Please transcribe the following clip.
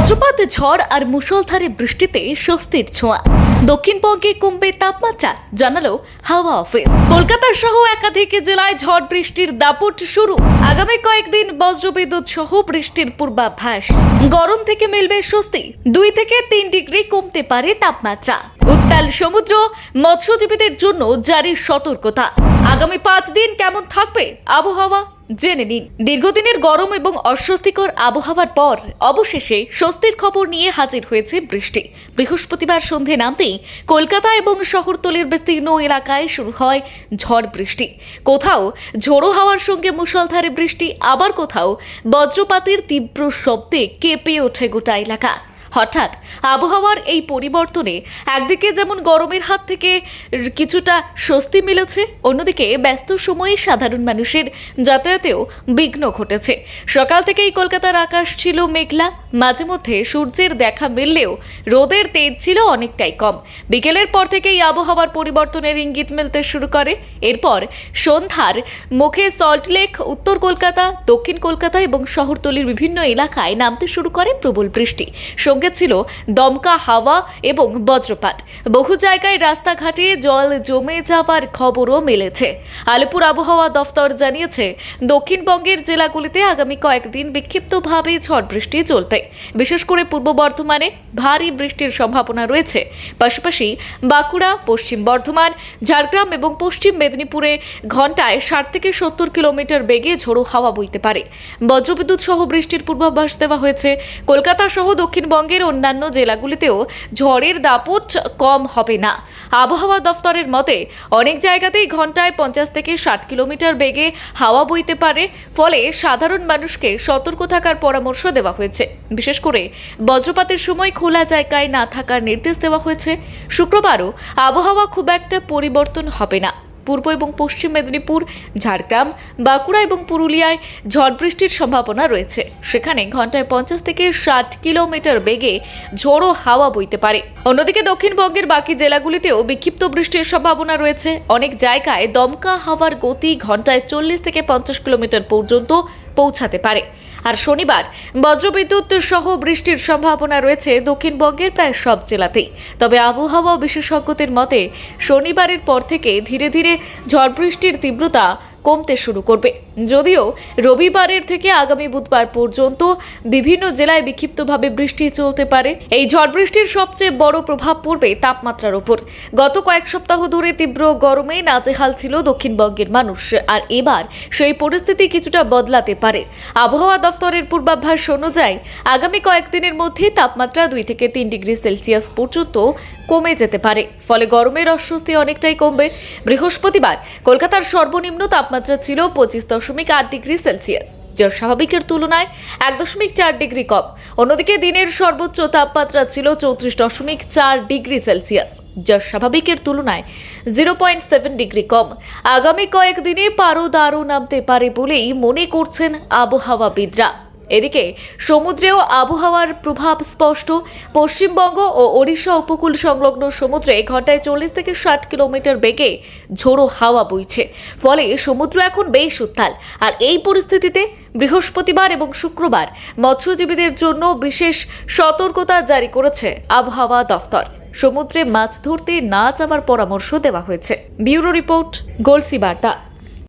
বজ্রপাত, ঝড় আর মুষলধারে বৃষ্টিতে স্বস্তির ছোঁয়া। দক্ষিণবঙ্গে কমবে তাপমাত্রা, জানালো হাওয়া অফিস। কলকাতা সহ একাধিক জেলায় ঝড় বৃষ্টির দাপট শুরু। আগামী কয়েকদিন বজ্রবিদ্যুৎ সহ বৃষ্টির পূর্বাভাস। গরম থেকে মিলবে স্বস্তি। 2 থেকে 3 ডিগ্রি কমতে পারে তাপমাত্রা। উত্তাল সমুদ্র, মৎস্যজীবীদের জন্য জারি সতর্কতা। আগামী 5 দিন কেমন থাকবে আবহাওয়া জেনে নিন। দীর্ঘদিনের গরম এবং অস্বস্তিকর আবহাওয়ার পর অবশেষে স্বস্তির খবর নিয়ে হাজির হয়েছে বৃষ্টি। বৃহস্পতিবার সন্ধে নামতেই কলকাতা এবং শহরতলির বিস্তীর্ণ এলাকায় শুরু হয় ঝড় বৃষ্টি। কোথাও ঝোড়ো হাওয়ার সঙ্গে মুষলধারে বৃষ্টি, আবার কোথাও বজ্রপাতের তীব্র শব্দে কেঁপে ওঠে গোটা এলাকা। হঠাৎ আবহাওয়ার এই পরিবর্তনে একদিকে যেমন গরমের হাত থেকে কিছুটা স্বস্তি মিলেছে, অন্যদিকে ব্যস্ত সময়ে সাধারণ মানুষের যাতায়াতেও বিঘ্ন ঘটেছে। সকাল থেকেই কলকাতার আকাশ ছিল মেঘলা, মাঝে মধ্যে সূর্যের দেখা মিললেও রোদের তেজ ছিল অনেকটাই কম। বিকেলের পর থেকেই আবহাওয়ার পরিবর্তনের ইঙ্গিত মিলতে শুরু করে। এরপর সন্ধ্যার মুখে সল্টলেক, উত্তর কলকাতা, দক্ষিণ কলকাতা এবং শহরতলির বিভিন্ন এলাকায় নামতে শুরু করে প্রবল বৃষ্টি। সঙ্গে ছিল দমকা হাওয়া এবং বজ্রপাত। বহু জায়গায় রাস্তাঘাটে জল জমে যাওয়ার খবরও মিলেছে। আলিপুর আবহাওয়া দফতর জানিয়েছে, দক্ষিণবঙ্গের জেলাগুলিতে আগামী কয়েকদিন বিক্ষিপ্তভাবে ঝড় বৃষ্টি চলবে। বিশেষ করে পূর্ব বর্ধমানে ভারী বৃষ্টির সম্ভাবনা রয়েছে। পাশাপাশি বাঁকুড়া, পশ্চিম বর্ধমান, ঝাড়গ্রাম এবং পশ্চিম মেদিনীপুরে ঘন্টায় 60 থেকে 70 কিলোমিটার বেগে ঝোড়ো হাওয়া বইতে পারে। বজ্রবিদ্যুৎ সহ বৃষ্টির পূর্বাভাস দেওয়া হয়েছে। কলকাতা সহ দক্ষিণবঙ্গের অন্যান্য জেলাগুলিতেও ঝড়ের দাপট কম হবে না। আবহাওয়া দফতরের মতে অনেক জায়গাতেই ঘন্টায় 50 থেকে 60 কিলোমিটার বেগে হাওয়া বইতে পারে। ফলে সাধারণ মানুষকে সতর্ক থাকার পরামর্শ দেওয়া হয়েছে। বিশেষ করে বজ্রপাতের সময় খোলা জায়গায় না থাকার নির্দেশ দেওয়া হয়েছে। শুক্রবারও আবহাওয়া খুব একটা পরিবর্তন হবে না। পূর্ব এবং পশ্চিম মেদিনীপুর, ঝাড়গ্রাম, বাঁকুড়া এবং পুরুলিয়ায় ঝড় বৃষ্টির সম্ভাবনা রয়েছে। সেখানে ঘন্টায় 50 থেকে 60 কিলোমিটার বেগে ঝোড়ো হাওয়া বইতে পারে। অন্যদিকে দক্ষিণবঙ্গের বাকি জেলাগুলিতেও বিক্ষিপ্ত বৃষ্টির সম্ভাবনা রয়েছে। অনেক জায়গায় দমকা হাওয়ার গতি ঘন্টায় 40 থেকে 50 কিলোমিটার পর্যন্ত পৌঁছাতে পারে। আর শনিবার বজ্রবিদ্যুৎ সহ বৃষ্টির সম্ভাবনা রয়েছে দক্ষিণবঙ্গের প্রায় সব জেলাতেই। তবে আবহাওয়া বিশেষজ্ঞদের মতে শনিবারের পর থেকে ধীরে ধীরে ঝড় বৃষ্টির তীব্রতা কমতে শুরু করবে। যদিও রবিবারের থেকে আগামী বুধবার পর্যন্ত বিভিন্ন জেলায় বিক্ষিপ্তভাবে বৃষ্টি চলতে পারে। এই ঝড় বৃষ্টির সবচেয়ে বড় প্রভাব পড়বে তাপমাত্রার উপর। গত কয়েক সপ্তাহ ধরে তীব্র গরমে নাজেহাল ছিল দক্ষিণবঙ্গের মানুষ, আর এবার সেই পরিস্থিতি কিছুটা বদলাতে পারে। আবহাওয়া দফতরের পূর্বাভাস অনুযায়ী আগামী কয়েকদিনের মধ্যে তাপমাত্রা 2 থেকে 3 ডিগ্রি সেলসিয়াস পর্যন্ত কমে যেতে পারে। ফলে গরমের অস্বস্তি অনেকটাই কমবে। বৃহস্পতিবার কলকাতার সর্বনিম্ন তাপমাত্রা ছিল 25.8 ডিগ্রি সেলসিয়াস, যা স্বাভাবিকের তুলনায় 1.4 ডিগ্রি কম। অন্যদিকে দিনের সর্বোচ্চ তাপমাত্রা ছিল 34.4 ডিগ্রি সেলসিয়াস, যা স্বাভাবিকের তুলনায় 0.7 ডিগ্রি কম। আগামী কয়েকদিনে পারদ আরও নামতে পারে বলেই মনে করছেন আবহাওয়াবিদরা। এদিকে সমুদ্রেও আবহাওয়ার প্রভাব স্পষ্ট। পশ্চিমবঙ্গ ও ওড়িশা উপকূল সংলগ্ন সমুদ্রে ঘন্টায় 40 থেকে 60 কিলোমিটার বেগে ঝোড়ো হাওয়া বইছে। ফলে সমুদ্র এখন বেশ উত্তাল। আর এই পরিস্থিতিতে বৃহস্পতিবার এবং শুক্রবার মৎস্যজীবীদের জন্য বিশেষ সতর্কতা জারি করেছে আবহাওয়া দফতর। সমুদ্রে মাছ ধরতে না যাওয়ার পরামর্শ দেওয়া হয়েছে। ব্যুরো রিপোর্ট, গলসি বার্তা।